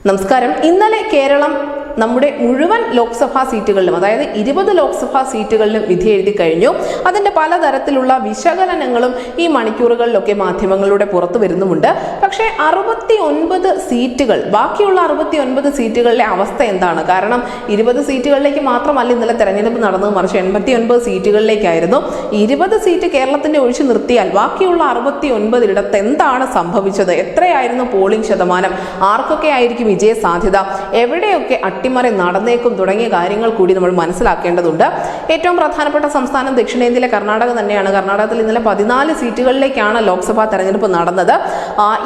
നമസ്കാരം. ഇന്നലെ കേരളം നമ്മുടെ മുഴുവൻ ലോക്സഭാ സീറ്റുകളിലും, അതായത് 20 ലോക്സഭാ സീറ്റുകളിലും വിധി എഴുതി കഴിഞ്ഞു. അതിന്റെ പലതരത്തിലുള്ള വിശകലനങ്ങളും ഈ മണിക്കൂറുകളിലൊക്കെ മാധ്യമങ്ങളുടെ പുറത്തു വരുന്നുമുണ്ട്. പക്ഷേ 69 സീറ്റുകൾ, ബാക്കിയുള്ള 69 സീറ്റുകളിലെ അവസ്ഥ എന്താണ്? കാരണം 20 സീറ്റുകളിലേക്ക് മാത്രമല്ല ഇന്നലെ തെരഞ്ഞെടുപ്പ് നടന്നത്, മറിച്ച് 89 സീറ്റുകളിലേക്കായിരുന്നു. 20 സീറ്റ് കേരളത്തിന്റെ ഒഴിച്ചു നിർത്തിയാൽ ബാക്കിയുള്ള 69 ഇടത്ത് എന്താണ് സംഭവിച്ചത്? എത്രയായിരുന്നു പോളിംഗ് ശതമാനം? ആർക്കൊക്കെ ആയിരിക്കും വിജയ സാധ്യത? എവിടെയൊക്കെ അട്ടിമറി നടന്നേക്കും തുടങ്ങിയ കാര്യങ്ങൾ കൂടി നമ്മൾ മനസ്സിലാക്കേണ്ടതുണ്ട്. ഏറ്റവും പ്രധാനപ്പെട്ട സംസ്ഥാനം ദക്ഷിണേന്ത്യയിലെ കർണാടക തന്നെയാണ്. കർണാടകത്തിൽ ഇന്നലെ 14 സീറ്റുകളിലേക്കാണ് ലോക്സഭാ തെരഞ്ഞെടുപ്പ് നടന്നത്.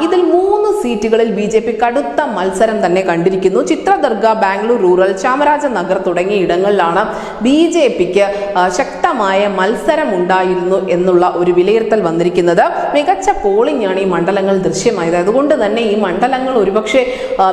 ഇതിൽ 3 സീറ്റുകളിൽ BJP കടുത്ത മത്സരം തന്നെ കണ്ടിരിക്കുന്നു. ചിത്രദുർഗ, ബാംഗ്ലൂർ റൂറൽ, ചാമരാജനഗർ തുടങ്ങിയ ഇടങ്ങളിലാണ് BJPക്ക് ശക്തമായ മത്സരം ഉണ്ടായിരുന്നു എന്നുള്ള ഒരു വിലയിരുത്തൽ വന്നിരിക്കുന്നത്. മികച്ച പോളിംഗ് ആണ് ഈ മണ്ഡലങ്ങൾ ദൃശ്യമായത്. അതുകൊണ്ട് തന്നെ ഈ മണ്ഡലങ്ങൾ ഒരുപക്ഷെ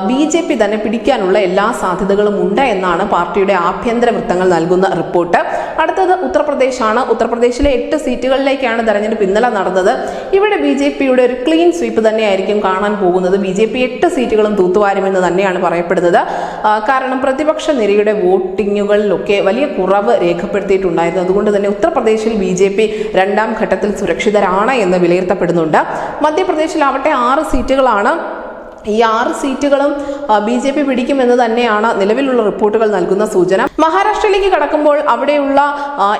BJP തന്നെ പിടിക്കാനുള്ള എല്ലാ സാധ്യതകളും ഉണ്ട് എന്നാണ് പാർട്ടിയുടെ ആഭ്യന്തര വൃത്തങ്ങൾ നൽകുന്ന റിപ്പോർട്ട്. അടുത്തത് ഉത്തർപ്രദേശാണ്. ഉത്തർപ്രദേശിലെ 8 സീറ്റുകളിലേക്കാണ് തെരഞ്ഞെടുപ്പ് ഇന്നലെ നടന്നത്. ഇവിടെ BJPയുടെ ഒരു ക്ലീൻ സ്വീപ്പ് തന്നെയായിരിക്കും കാണാൻ പോകുന്നത്. BJP 8 സീറ്റുകളും തൂത്തുവാരുമെന്ന് തന്നെയാണ് പറയപ്പെടുന്നത്. കാരണം പ്രതിപക്ഷ നിരയുടെ വോട്ടിങ്ങുകളിലൊക്കെ വലിയ കുറവ് രേഖപ്പെടുത്തിയിട്ടുണ്ടായിരുന്നു. അതുകൊണ്ട് തന്നെ ഉത്തർപ്രദേശിൽ BJP രണ്ടാം ഘട്ടത്തിൽ സുരക്ഷിതരാണ് എന്ന് വിലയിരുത്തപ്പെടുന്നുണ്ട്. മധ്യപ്രദേശിലാവട്ടെ 6 സീറ്റുകളാണ്. ഈ 6 സീറ്റുകളും BJP പിടിക്കുമെന്ന് തന്നെയാണ് നിലവിലുള്ള റിപ്പോർട്ടുകൾ നൽകുന്ന സൂചന. മഹാരാഷ്ട്രയിലേക്ക് കടക്കുമ്പോൾ അവിടെയുള്ള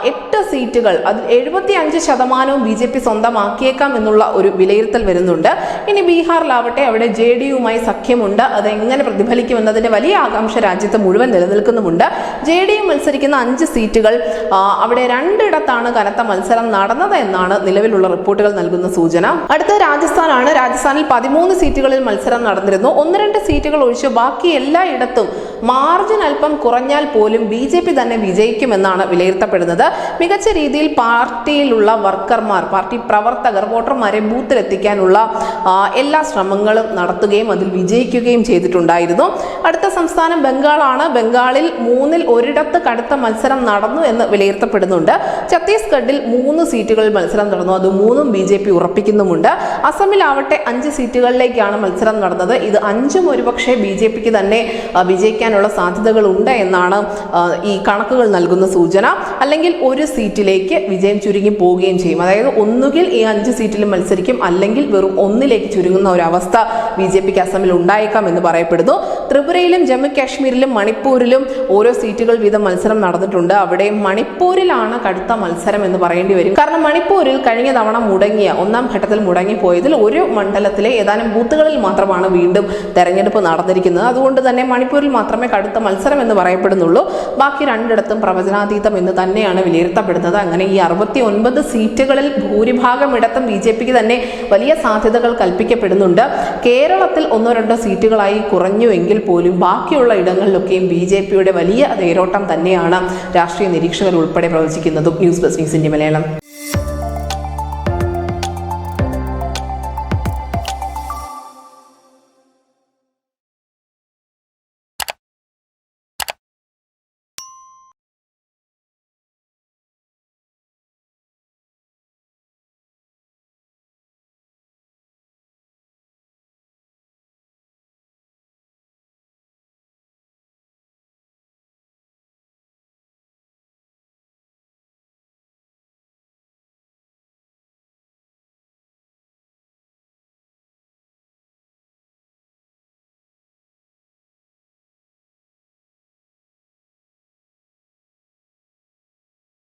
8 സീറ്റുകൾ, അതിൽ 75% BJP സ്വന്തമാക്കിയേക്കാം എന്നുള്ള ഒരു വിലയിരുത്തൽ വരുന്നുണ്ട്. ഇനി ബീഹാറിലാവട്ടെ അവിടെ JDUവുമായി സഖ്യമുണ്ട്. അതെങ്ങനെ പ്രതിഫലിക്കുമെന്നതിന്റെ വലിയ ആകാംക്ഷ രാജ്യത്ത് മുഴുവൻ നിലനിൽക്കുന്നുമുണ്ട്. JDU മത്സരിക്കുന്ന 5 സീറ്റുകൾ, അവിടെ 2 ഇടത്താണ് കനത്ത മത്സരം നടന്നത് എന്നാണ് നിലവിലുള്ള റിപ്പോർട്ടുകൾ നൽകുന്ന സൂചന. അടുത്ത രാജസ്ഥാനാണ്. രാജസ്ഥാനിൽ 13 സീറ്റുകളിൽ മത്സരം നടന്നിരുന്നു. 1-2 സീറ്റുകൾ ഒഴിച്ച് ബാക്കി എല്ലായിടത്തും മാർജിൻ അല്പം കുറഞ്ഞാൽ പോലും BJP തന്നെ വിജയിക്കുമെന്നാണ് വിലയിരുത്തപ്പെടുന്നത്. മികച്ച രീതിയിൽ പാർട്ടിയിലുള്ള വർക്കർമാർ, പാർട്ടി പ്രവർത്തകർ വോട്ടർമാരെ ബൂത്തിലെത്തിക്കാനുള്ള എല്ലാ ശ്രമങ്ങളും നടത്തുകയും അതിൽ വിജയിക്കുകയും ചെയ്തിട്ടുണ്ടായിരുന്നു. അടുത്ത സംസ്ഥാനം ബംഗാളാണ്. ബംഗാളിൽ 3-ൽ ഒരിടത്ത് കടുത്ത മത്സരം നടന്നു എന്ന് വിലയിരുത്തപ്പെടുന്നുണ്ട്. ഛത്തീസ്ഗഡിൽ 3 സീറ്റുകളിൽ മത്സരം നടന്നു. അത് 3ഉം BJP ഉറപ്പിക്കുന്നുമുണ്ട്. അസമിലാവട്ടെ 5 സീറ്റുകളിലേക്കാണ് മത്സരം നടന്നത്. ഇത് 5ഉം ഒരുപക്ഷെ BJPക്ക് തന്നെ വിജയിക്കാനുള്ള സാധ്യതകൾ ഉണ്ട് എന്നാണ് ഈ കണക്കുകൾ നൽകുന്ന സൂചന. അല്ലെങ്കിൽ ഒരു സീറ്റിലേക്ക് വിജയം ചുരുങ്ങി പോവുകയും ചെയ്യും. അതായത് ഒന്നുകിൽ ഈ 5 സീറ്റിലും മത്സരിക്കും, അല്ലെങ്കിൽ വെറും 1ലേക്ക് ചുരുങ്ങുന്ന ഒരു അവസ്ഥ BJPക്ക് അസമിൽ ഉണ്ടായേക്കാം എന്ന് പറയപ്പെടുന്നു. ത്രിപുരയിലും ജമ്മു കാശ്മീരിലും മണിപ്പൂരിലും ഓരോ സീറ്റുകൾ വീതം മത്സരം നടന്നിട്ടുണ്ട്. അവിടെ മണിപ്പൂരിലാണ് കടുത്ത മത്സരം എന്ന് പറയേണ്ടി വരും. കാരണം മണിപ്പൂരിൽ കഴിഞ്ഞ തവണ ഒന്നാം ഘട്ടത്തിൽ മുടങ്ങിപ്പോയതിൽ ഒരു മണ്ഡലത്തിലെ ഏതാനും ബൂത്തുകളിൽ മാത്രമാണ് വീണ്ടും തെരഞ്ഞെടുപ്പ് നടന്നിരിക്കുന്നത്. അതുകൊണ്ട് തന്നെ മണിപ്പൂരിൽ മാത്രമേ കടുത്ത മത്സരം എന്ന് പറയപ്പെടുന്നുള്ളൂ. ബാക്കി 2 ഇടത്തും പ്രവചനാതീതം എന്ന് തന്നെയാണ് വിലയിരുത്തപ്പെടുന്നത്. അങ്ങനെ ഈ 69 സീറ്റുകളിൽ ഭൂരിഭാഗം ഇടത്തും BJPക്ക് തന്നെ വലിയ സാധ്യതകൾ കൽപ്പിക്കപ്പെടുന്നുണ്ട്. കേരളത്തിൽ 1-2 സീറ്റുകളായി കുറഞ്ഞുവെങ്കിൽ പോലും ബാക്കിയുള്ള ഇടങ്ങളിലൊക്കെയും BJPയുടെ വലിയ തേരോട്ടം തന്നെയാണ് രാഷ്ട്രീയ നിരീക്ഷകർ ഉൾപ്പെടെ പ്രവചിക്കുന്നതും. News desk news India Malayalam.